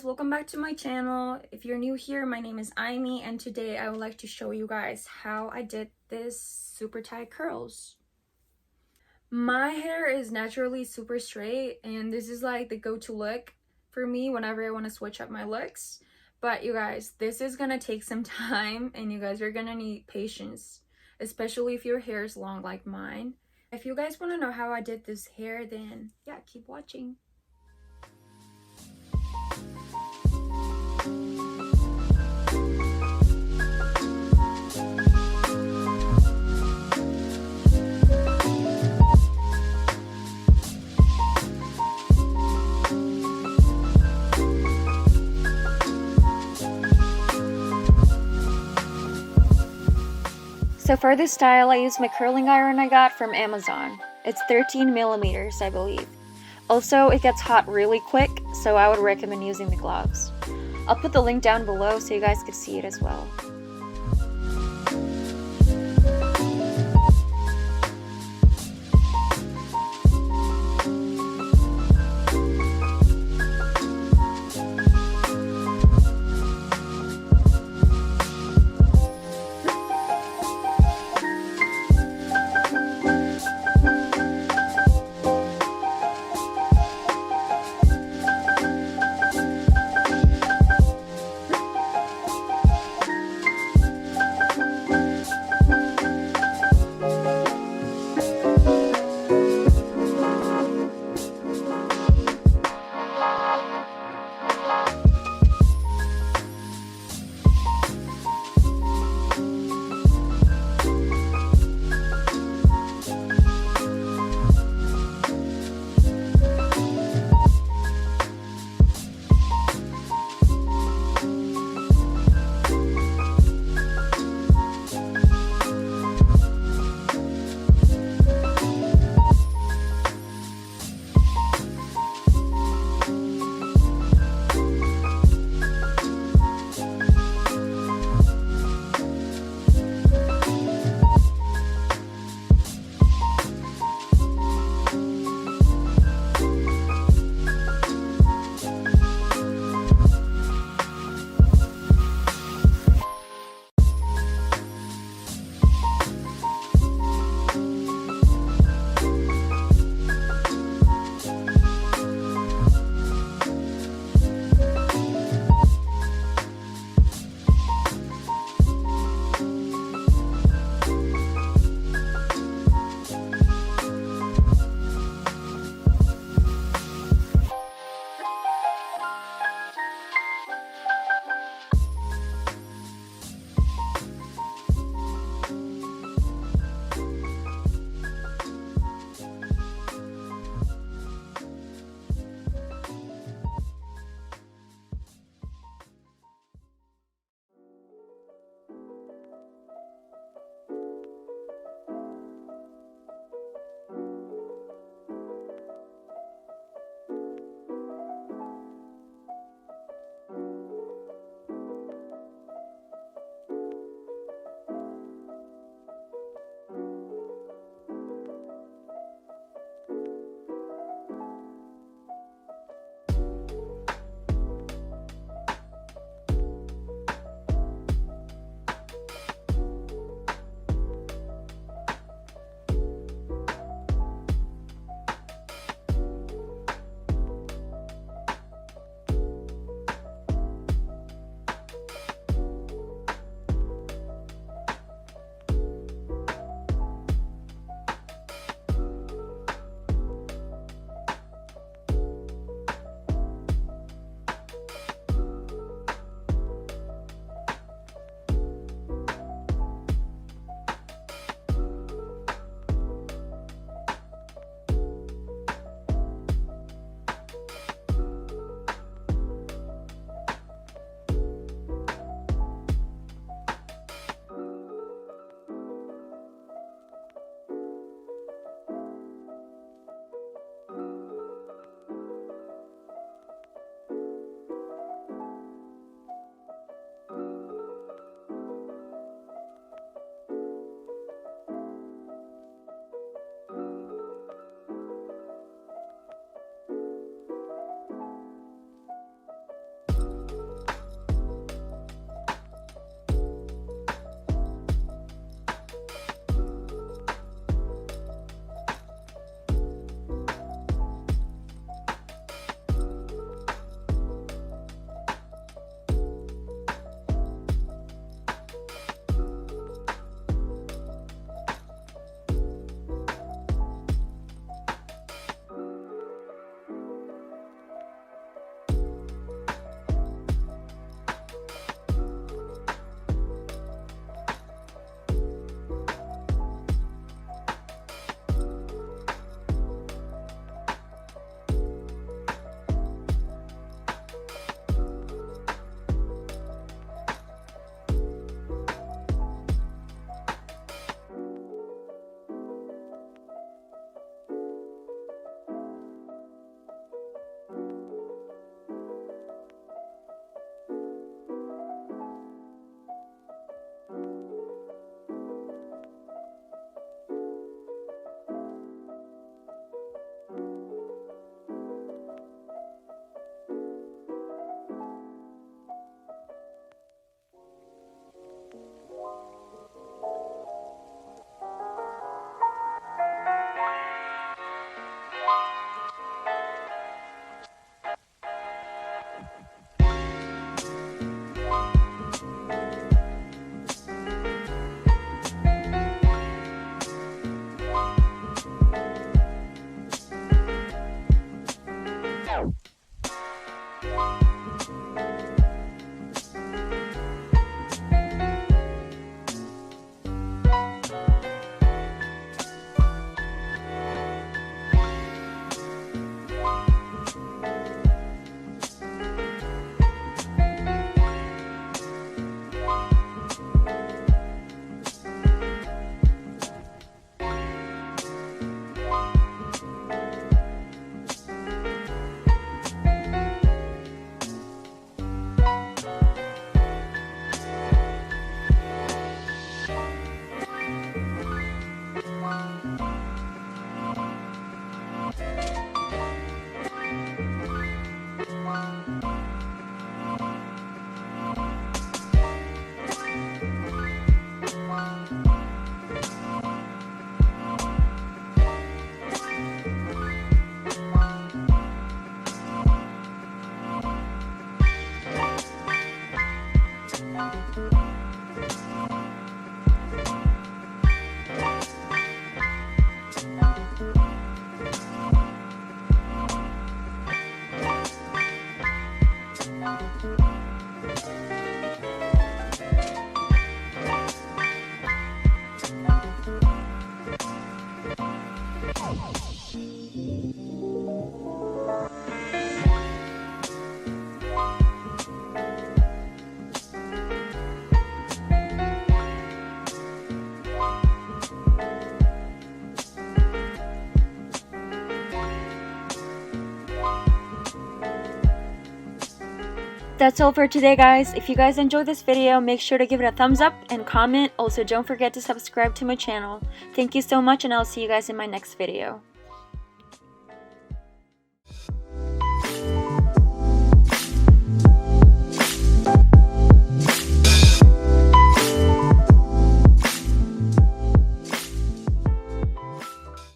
welcome back to my channel. If you're new here, my name is Aimee, and today I would like to show you guys how I did this super tight curls. My hair is naturally super straight, and this is like the go-to look for me whenever I want to switch up my looks. But you guys, this is gonna take some time, and you guys are gonna need patience, especially if your hair is long like mine. If you guys want to know how I did this hair, then yeah, keep watching. So for this style, I used my curling iron I got from Amazon. It's 13 millimeters, I believe. Also, it gets hot really quick, so I would recommend using the gloves. I'll put the link down below so you guys could see it as well. That's all for today, guys. If you guys enjoyed this video, make sure to give it a thumbs up and comment. Also, don't forget to subscribe to my channel. Thank you so much, and I'll see you guys in my next video.